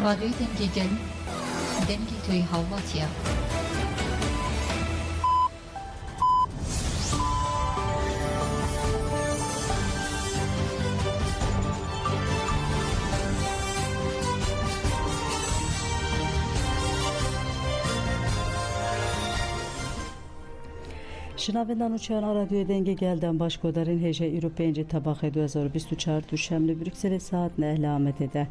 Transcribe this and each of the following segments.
رادیوی دنگی گل دنگی توی هواتیا شنوندگان چنان رادیو دنگی گلدن باش کدارین هجه ایرو 5 تباخ 2024 دوشنبه بروکسل ساعت 9 علامت ده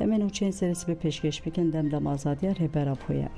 امن و چین سرسی به پیشکش بکن دم آزادی رهبر پویا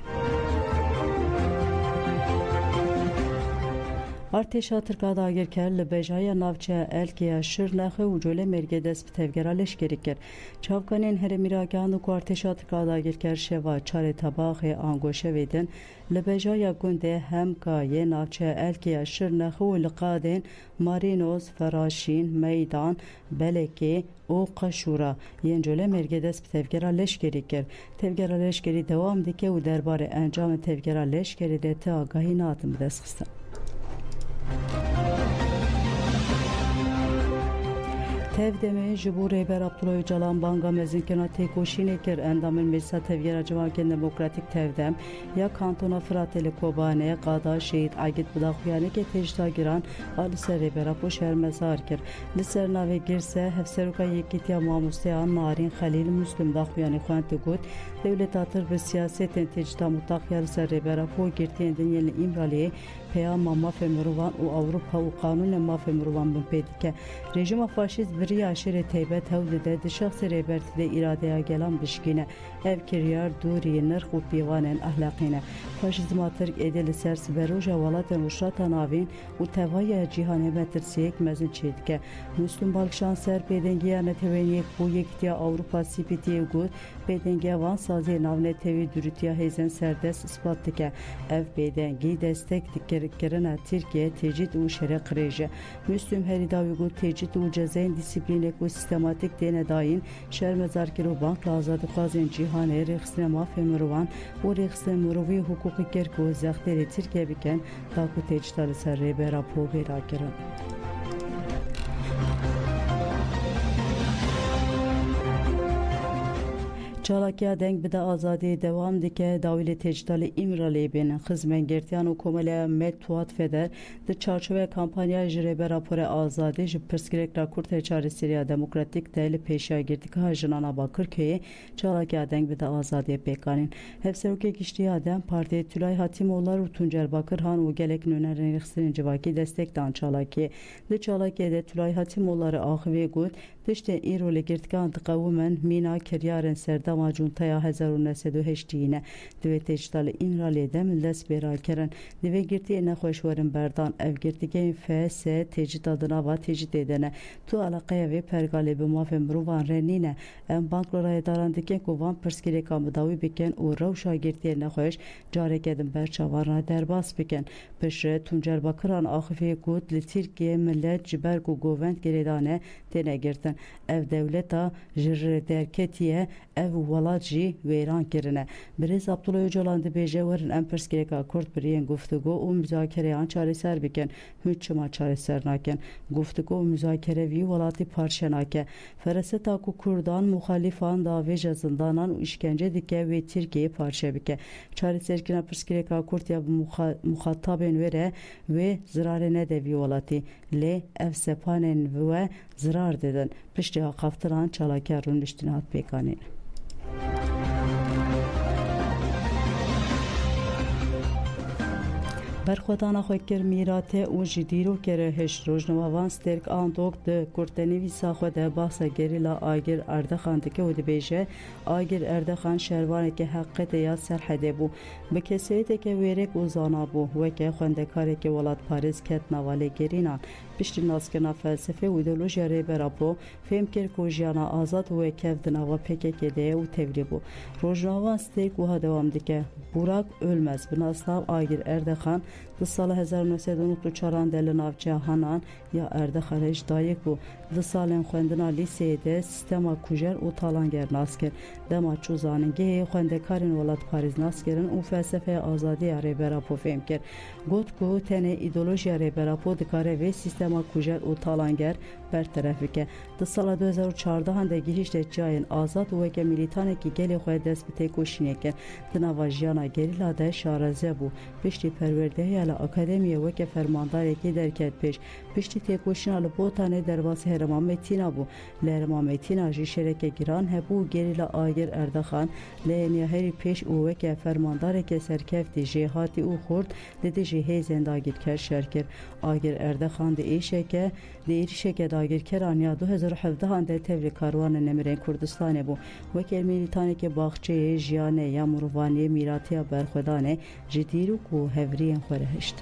ارتشا ترکا داگیرکر لبجای ناوچه الکیا شرنخه و جوله مرگه دست به تفگرا لشکری کرد. چاوکانین هر میراگان و ارتشا ترکا داگیرکر شوا چار تباخ آنگوشه ویدن لبجای گنده همکای ناوچه الکیا شرنخه و لقادین مارینوز فراشین میدان بلکی او قشورا ین جوله مرگه دست به تفگرا لشکری کرد. تفگرا لشکری دوام دیگه و درباره انجام تفگرا لشکری ده آگاهی ناتم دست خستم. تفدمه جبور رهبر عبدالله öcalan بانگا مزینکنا تکوشینه کر اندامن مجلس تفگیر جماعت دموکراتیک تفدم یا کانتونا فراتل کوبانه قادا شهید عگید بداخویانه که تجتا گیران آلسر رهبر اپو شهر مزار کر لسر ناوی گرسه هفسروکا یکیتیا ماموستیان نارین خلیل مسلم داخویانه خوان تگود devlet atır ve siyasetin tecta mutlak yarısı rehber apo girtiyen dünyayla imraliye peyam mafemruvan u Avrupa u kanunla mafemruvan bin pedike rejima faşist bir aşire teybet havlide de şahsi rehbertide iradeye gelen bişkine ev kiryar duri nırh u pivanen ahlakine faşizm atır edeli sersi beruja valaten uşratan avin u tevaya cihane metirsiyek mezin çedike Müslüm Balkşan ser bedengiya neteveniyek bu yektiya Avrupa CPT'ye gud bedengiya van sazı navne tevi dürütya hezen serdes ispat dike ev bedengi destek dikkerine Türkiye tecid u şerek reje Müslüm heridavi gud tecid u cezayin disiplinek u sistematik dene dayin şer mezarkir u bank lazadı qazin cihane reksine mafemruvan u reksine muruvi hukuki kerku zahteri Türkiye biken taku tecitalı ser rehber apo berakirin. Çalakiya denk bide azadi devam dike davili tecdali imrali bin xizmen gertiyan u komele metuat feder de çarçove kampanya jrebe rapore azadi ji perskrek kurte çare Siriya demokratik deli peşa girdik hajnana Bakırköy'e Çalakiya denk bide azadi pekanin hevseruke gişti adam parti Tülay Hatimoğulları Tuncer Bakırhan u gelek nönerin rixsinin civaki destektan Çalakiya de Çalakiya Tülay Hatimoğulları ahve gud dişte irole girtkan tıkavumen mina keryaren serda macuntaya 1908 دوی تجدال ایمرالی دم دست برای کردن دوی گرتی نخوشوارن بردان اف گرتی که فس تجدادنا و تجدیدنه تو علاقه و پرگالی به مافم روان رنینه ام بانک لرای دارند که کوان پرسکری کام داوی بکن او روشا گرتی نخوش جاره کدم برچاورنا درباس بکن پشره تونجر باکران آخفی گود لترکیه ملت جبرگ و گووند گریدانه تنه گرتن اف دولتا جر درکتیه ev walacı veyran kirine. Brez Abdullah Öcalan de bejeverin emperskereka kurt biriyen guftugu u müzakereyan çareser biken hüççuma çareser naken guftugu u müzakerevi walati parşenake fereseta ku kurdan muhalifan dave jazındanan işkence dike ve Türkiye parça bike çareser kina perskereka kurt ya muhataben vere ve zirarene de violati le ev sepanen ve zirar deden pişti haftaran çalakarun iştinat pekani برخوادانا خوی کر میراته و جدیرو کره هش روزنامه‌وان سترک آندوک ده کورتنویسا خود بحث گریلا آگر اردخان دکه و دبیجه آگر اردخان شهروانی که حقیقت یا سرحده بو به کسایی که ویرک و زانا بو و که خوندکاری که ولاد پاریس کت نواله گرینان پشتی ناسکنا فلسفه و ایدولوژیا ریبرا بو فهم کر کوجیانا آزاد و کفدنا و پکه ده و تevri بو روزنامه‌وان سترک و دوام دکه Burak Ölmez binaslav Agir Erdekan di sala 1994 deli navçe hanan ya Erdekan eş dayek bu di salên xwendina lîseyê de sistema kujer û talanger naskir dema çûzanên gehê xwendekarên welat Parîs naskirin û felsefeya azadiya rêbera po fêm kir got ku tenê îdeolojiya rêbera po dikare vê sistema dema kujer û talanger berteref bike. Di sala 2014 de gihîştê çiyayên azad û weke milîtanekî gelê xwe dest bi têkoşînê kir. Di nava jiyana gerîla de şareze bû. Piştî perwerdehiya li akademiyê weke fermandarekî derket pêş. Piştî têkoşîna li Botanê derbasî Herêma Metîna bû. Li Herêma Metîna jî şereke giran hebû gerîla Agir Erdexan li Êniya pêş û weke fermandarekê serkeftî jêhatî û xurt li dijî hêzên dagirker şerkir. Agir Erdexan di êrişeke dagirkeran ya 2017 de tevlî karwanên Nemirên Kurdistanê bû. Weke milîtanekî baxçeyê jiyanê ya mirovaniyê mîratiya berxwedanê ji dîrok û hevriyên xwe re hişt.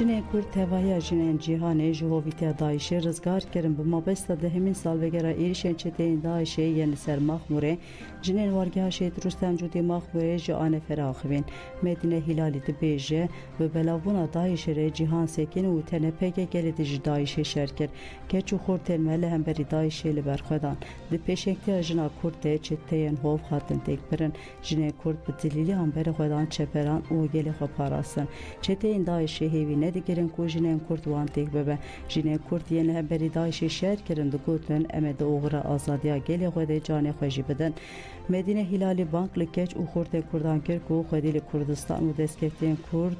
Jinên Kurd tevahiya jinên cîhanê ji hovîtiya Daişê rizgar kirin bi mabesta dehemîn salvegera êrişên çeteyên Daişê yên li ser Maxmûrê. Jinên wargeha Şehîd Rûstem Cûdî Maxmûrê ji Anefere axivîn. Medîne Hilalî dibêje bi belavbûna Daişê re cîhan sekin û tenê PKK de ji Daişê şerkir. Keç û xurtên me li hemberî Daişê li berxwedan. Di pêşengtiya jina Kurdê çeteyên hov hatin têkbirin. Jinên Kurd bi dilîliyan berê xwedan çeperan û gelê xwe parastin. Çeteyên Daişê hêvî nedigirin ku jinên Kurd wan têk bibe. Jinên Kurd yên li hemberî Daişê şer kirin digotin em ê di oxira azadiya gelê xwe de canê xwe jî bidin. Medîne Hilalî bank li keç û xurtên Kurdan kir ku Xwedî li Kurdistan û destkeftiyên Kurd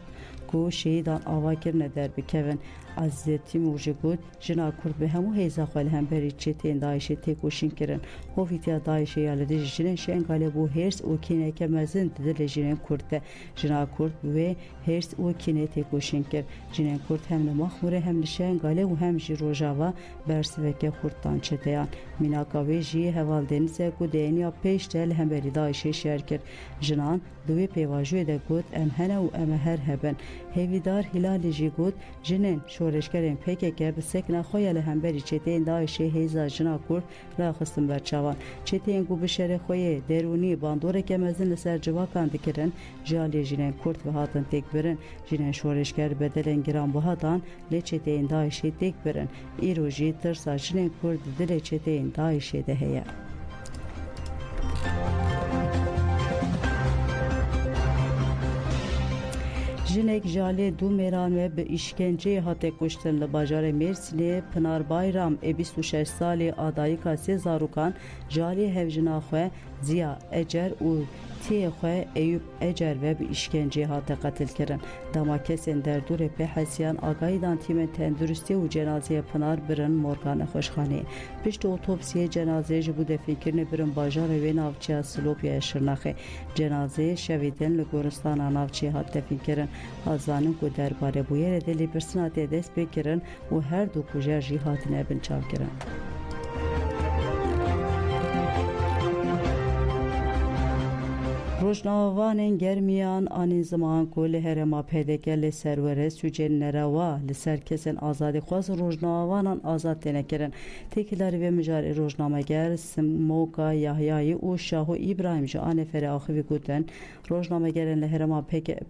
ku şehîdan avakirine derbikevin. Azizê Tîmûr jî got jina Kurd bi hemû hêza xwe li hemberî çeteyên Daişê têkoşîn kirin. Hovîtiya Daişê ya li dijî jinên şengalê bû hêrs û kîneke mezin di dilê jinên Kurd de. Jina Kurd bi wê hêrs û kînê têkoşîn kir. Jinên Kurd hem li Maxmûrê hem li şengalê û hem jî Rojava bersiveke Kurdan çeteyan. Mînaka wê jî hevaldenîze ku deyniya pêş de li hemberî Daişê şer kir. Jinan di wê pêvajiyê de got em hene û em ê her hebin. Hêvîdar Hilalî jî got jinên şoreşgerên PKK bi sekna xwe ya li hemberî çeteyên Daişê hêza jina Kurd raxistin berçavan. Çeteyên ku bi şerê xwe yê derûnî bandoreke mezin li ser civakan dikirin, ji aliyê jinên Kurd ve hatin têkbirin. Jinên şoreşger bedelên giranbiha dan lê çeteyên Daişê têkbirin. Îro jî tirsa jinên Kurd di dilê çeteyên Daişê de heye. Jinek jalê du mêran ve bi îşkenceyê hate kuştin li bajarê Mêrsînê. Pinar Bayram ê 26 salê adayîka sê zarokan jalê hevjina xwe Ziya Ecer û tiyê xwe Eyûb Ecer ve bi îşkenceyê hate qetil kirin. Dema kesên derdûrê pê hesiyan agahî dan tîmên tenduristî û cenazeyê Pinar birin morgana xweşxaneyê. Piştî otopsiyê cenazeyê ji bo defîkirinê birin bajarê wê navçeya Silopyaya Şirnexê. Cenazeyê şevê din li goristana navçeyê hat defîkirin. Hazanin ku derbarê bûyerê de lêbirsina tê dest pê kirin û her du kujer jî hatine binçavkirin. Rojnavanên germiyan anî ziman ku li Herêma PKK li serwere sûcên nerawa li ser kesên azadî xwazin rojnavanan azad têne kirin. Têkîlarî vê mijarê rojnameger Smoka Yahyayî û Şahu İbrahim ji Anêferê axivî gotin rojnamegerên li Herêma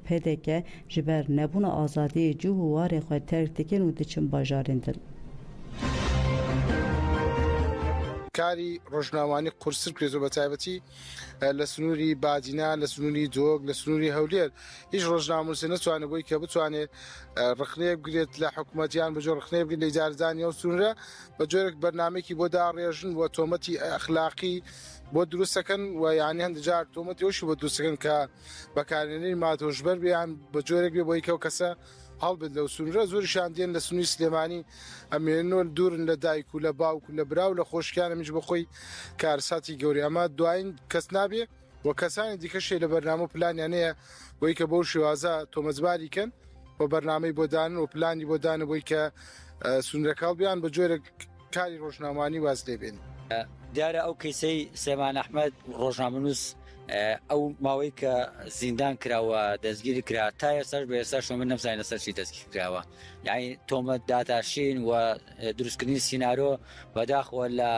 PKK ji ber nebûna azadiyê cih û warê xwe terk dikin û diçin bajarên din. کاری ڕۆژناوانی قورسر کرێت و بە تایبەتی لە سنووری بادینا لە سنووری دۆک لە سنووری هەولێر هیچ ڕۆژناموسێ نەتوانێت بۆی کە بتوانێت ڕخنەیە بگرێت لە حکوومەتیان بە جۆر ڕخنەیە بگرێت لە ئیجارەدانی ئەو سنوورە بە جۆرێک بەرنامێکی بۆ داڕێژن بۆ تۆمەتی ئەخلاقی بۆ دروستەکەن و یانی هەندێک جار تۆمەتی ئەوشی بۆ دروستەکەن کە بەکارهێنەری ماتۆژبەر بێیان بە جۆرێک بێ بۆی کە ئەو کەسە هەڵبێت لەو سنوورە زۆریشان دێن لە سنووری سلێمانی ئەمێنەوە دوورن لە دایک و لە باوک و لە براو لە خۆشکیانەمیش بەخۆی کارساتی گەوری ئەمە دوایین کەس نابێ و کەسانی دیکەشێ لە بەرنامە و پلانیانەیە بۆی کە بەو شێوازە تۆمەتباری کەن بۆ بەرنامەی بۆ دانن و پلانی بۆ دانە بۆی کە سنوورەکەڵ بیان بە جۆرێک کاری ڕۆژنامانی واز لێبێن. دیارە ئەو کەیسەی سلێمان ئەحمەد ڕۆژنامەنووس ئەو ماوەی کە زیندان کراوە دەستگیری کرا تا ئێستاش بە ئێستا شۆ من نەمزانین لەسەر چی دەستگیر کراوە یعنی تۆمەت داتاشین و دروستکردنی سینارۆ بەداخەوە لە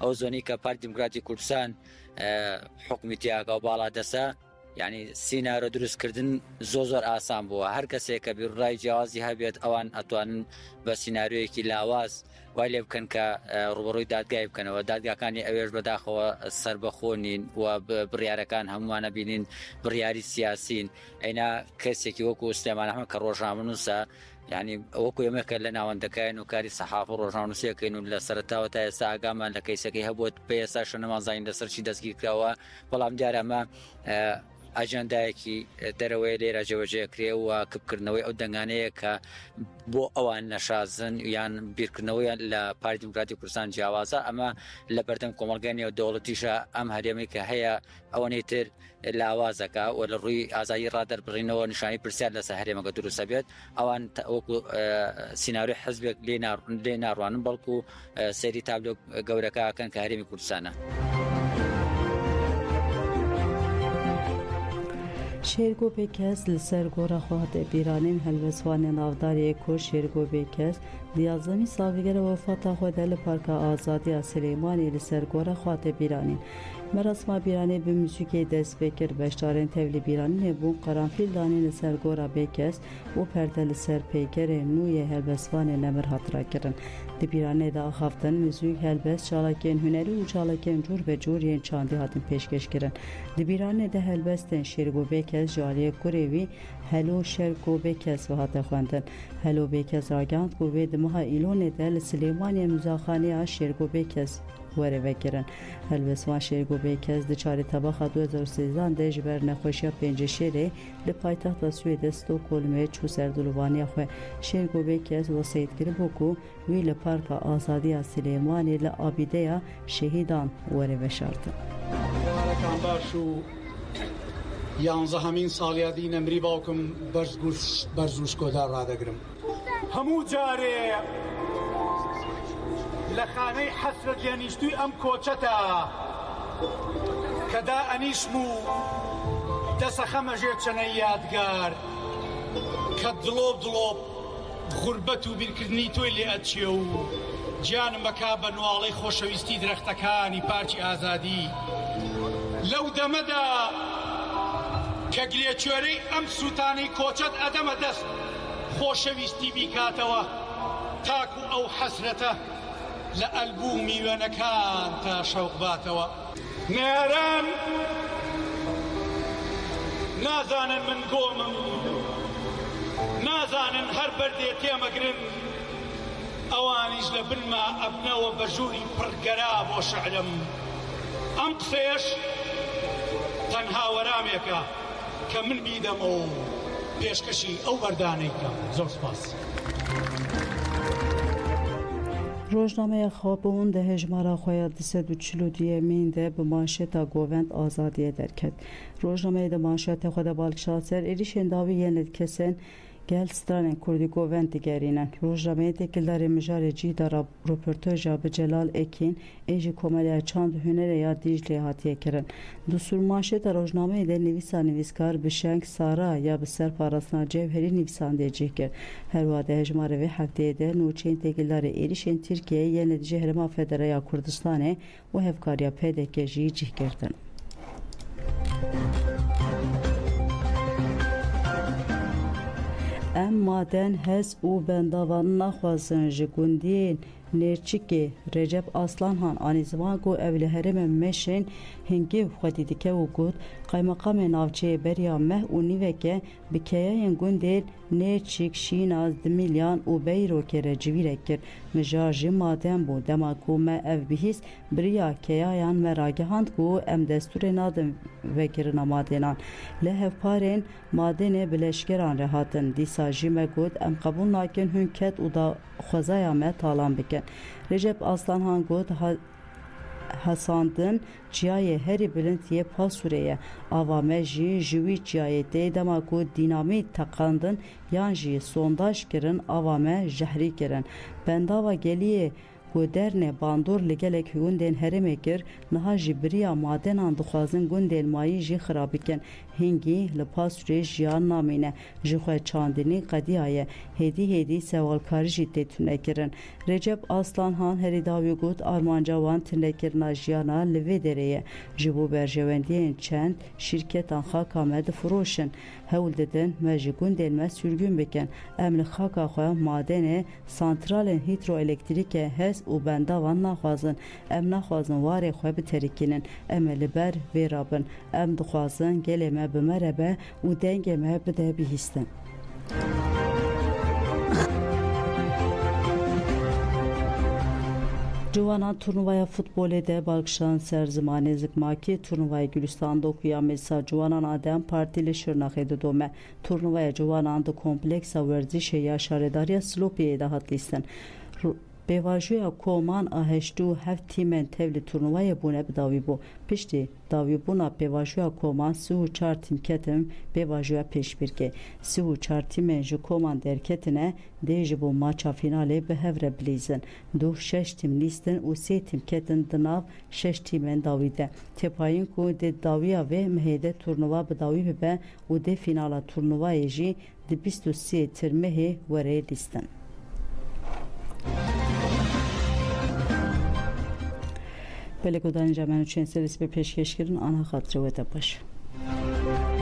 ئەو زۆنی کە پارتی دیموکراتی کوردستان حکومەتیاکە و باڵا دەسا یعنی سینارۆ دروستکردن زۆر ئاسان بووە هەر کەسێک کە بیرڕای جیاوازی هەبێت ئەوان ئەتوانن بە سیناریۆیەکی لاواز وای لێ بکەن کە ڕوبەڕووی دادگای بکەنەوە دادگاکانی ئەوێش بەداخەوە سربەخۆ نین و بڕیارەکان هەمووانە بینین بڕیاری سیاسین ئەینا کەسێکی وەکو سلێمان ئەحمەد کە ڕۆژنامەنووسە یعنی وەکو ئێمەکە لە ناوەندەکەین و کاری سەحاف و ڕۆژنامەنووسیەکەین و لە سەرەتاوە تا ئێستا ئاگامان لە کەیسەکەی هەبووە پێ ئێستاشە نەمازانین لەسەرچی دەستگیر کراوە بەڵام دیارە ئەمە ئاژەندایەکی دەرەوەی لێرە جێبەجێکرێ و کبکردنەوەی ئەو دەنگانەیە کە بۆ ئەوان نەشازن یان بیرکردنەوەیان لە پارتی دموکراتی کوردستان جیاوازە ئەمە لە بەردەم کۆمەڵگەی و دەوڵەتیشە ئەم هەرێمی کە هەیە ئەوەی تر لاوازەکە و لە ڕووی ئازایی ڕادەربڕینەوە نیشانی پرسیار لەسەر هەرێمەکە دروستە بێت ئەوان وەکو سیناریۆی حزبێک لێ ناڕوانن بەڵکو سەیری تابلۆ گەورەکەکەن کە هەرێمی کوردستانە. شێرگۆ بێکەس لە سەر گۆڕە خواهاتە بیرانین هەلوەسوانە ناوداریە کورد شێرگۆ بێکەس دیازەمی ساڵیگەرە وەفاتا خۆدا لە پارکە ئازادیە سلێمانی لە سەر گۆڕە خواهاتە بیرانین مەراسما بیرانê bi muzîkê dest pê kir beşdarên tevlî bîranînê bûn qeranfîldanê li ser gora bêkes û perde li ser peykerê nû yê helbestvanê nemir hatira kirin. Di bîranê de axaftin muzîk helbest çalakên hunerî û çalakên cûr be cûr yên çandî hatin pêşkeş kirin. Di bîranê de helbestên şêrgo bêkes ji aliyê kurê wî Helo Şergo Bêkes ve hate xwendin. Helo Bêkes ragihand ku wê di meha îlonê de li Silêmaniyê muzexaneya Şêrgo Bêkes were vekirin. Helbestvan Şêrgo Bêkes di çarîtebaxa 2013 de ji ber nexweşiya pêncîşêrê li paytexta Swêdê Stockholmê çû ser dilûvaniya xwe. Şêrgo Bêkes wesayet kiribû ku wî li Parka Azadiya Silêmanê li abîdeya şehîdan were veşartin. یانزەهەمین ساڵیادی نەمری باوکم بەرز و شکۆدار ڕادەگرم هەموو جارێ لە خانەی حەسرەت لێنیشتووی ئەم کۆچەتە کەدا ئەنیشم و دەسەخەمەژێ چەنەی یادگار کە دڵۆب دڵۆب غوربەت و بیرکردنی تۆی لێ ئەچێ و گیانم بەکا بە نواڵەی خۆشەویستی درەختەکانی پارکی ئازادی لەو دەمەدا کە گرێچۆرەی ئەم سووتانی کۆچەت ئەدەمە دەست خۆشەویستی بیکاتەوە تاکو ئەو حەسرەتە لە ئەلبوو میوێنەکان تا شەوق باتەوە نێران نازانن من گۆمم نازانن هەر بەردێ تێمەگرن ئەوانیش لە بنما ئەبنەوە بە ژووری پڕگەرا بۆ شەعرم ئەم قسەیەش تەنها وەرامێکە کە من بیدەمەوە پێشکەشی ئەو بەردانەیکە زۆر سپاس. Rojnameya Xapûn de hejmara xwe ya 242 de bi manşeta Govend Azadiye derket. Rojnameyê de manşeta xwe de balkişa ser êrişên dawî yên li kesên gel stranên Kurdî Govend digerînin. Rojnameyê têkildarê mijarê cîda rûportaja bi Celal Ekîn ê jî komeleya çand hunerê ya Dîclê hatiye kirin. Dusûr manşeta rojnameyê de nivîsa nivîskar bi şeng Sara ya bi ser parastina cevherî nivîsandê cih kir. Herwa de hejmarê vê hefteyê de nûçeyên têkildarê êrişên Tirkiyeyê yên li dijî Herêma Federaya Kurdistanê û hevkariya PDK jî cih girtin. Em maden hez û bendavan naxwazin ji gundiyên Nêrçîkê Recep Aslanhan anî ziman ku ev li herêma Meşên hingîv xwedî dike û got Qaymeqamê navçeyê beriya meh û nîveke bi keyayên gundên Nêrçîk, Şînaz, Dimilyan û Beyrokê re civîrek kir. Mijar jî maden bû dema ku me ev bihîst biriya keyayan me ragihand ku em destûrê nadin vekirina madenan. Li hevparên madenê bi leşkeran re hatin. Dîsa jî me got em qebûl nakin hûn ket û daxwazaya me talan bikin. Recep Aslanhan got hesandin çiyayê herî bilind yê Pasûrê ye. Ava me jî ji wî çiyayê tê dema ku dînamît teqandin yan jî sondaj kirin ava me jehrî kirin. Bendava geliyê ku derne bandor li gelek gundên herêmê kir niha jî biriya madenan dixwazin gundên mayî jî xirab bikin hingî li Pasûrê jiyan namîne ji xwe çandinî qediya ye hêdî sewalkarî jî tê tûnekirin. Recep Aslanhan herî dawî got armanca wan tûnekirina jiyana li vê derê ye ji bo berjewendiyên çend şîrketan xaka me difiroşin hewl didin me ji gundên me sürgün bikin em li xaka xwe madenê santralên hîdroelektrîkê hez û bendavan naxwazin em naxwazin warê xwe biterikînin em ê li ber vê rabin em dixwazin gelê me bimerebe û dengê me bide bihîstin. Ciwanan turnuvaya futbolê de balkişan ser zimanê zikmakî turnuvaya Gülistan'da okuyan Mêsa Ciwanan a Dem Partî li Şirnexê didome. Turnuvaya ciwanan di kompleksa werzîşê ya şaredariya Silopiyê de hat lîstin. Pêvajoya koman a heştû heft tîmên tev li turnuvayê bûne bi dawî bû. Piştî dawîbûna pêvajoya koman 34 tîm ketin pêvajoya pêşbirkê. 34 tîmên ji koman derketine dê ji bo maça finalê bi hev re bilîzin. 6 tîm lîstin û 3 tîm ketin di nav 6 tîmên dawî de. Têpayîn ku dê dawiya vê mihêde turnuva bi dawî bibe û dê finala turnuvayê jî di 23 tirmehê werê lîstin. Pelekodan Cemen Üçen serisi bir peşkeş kirin ana xatirê we te baş.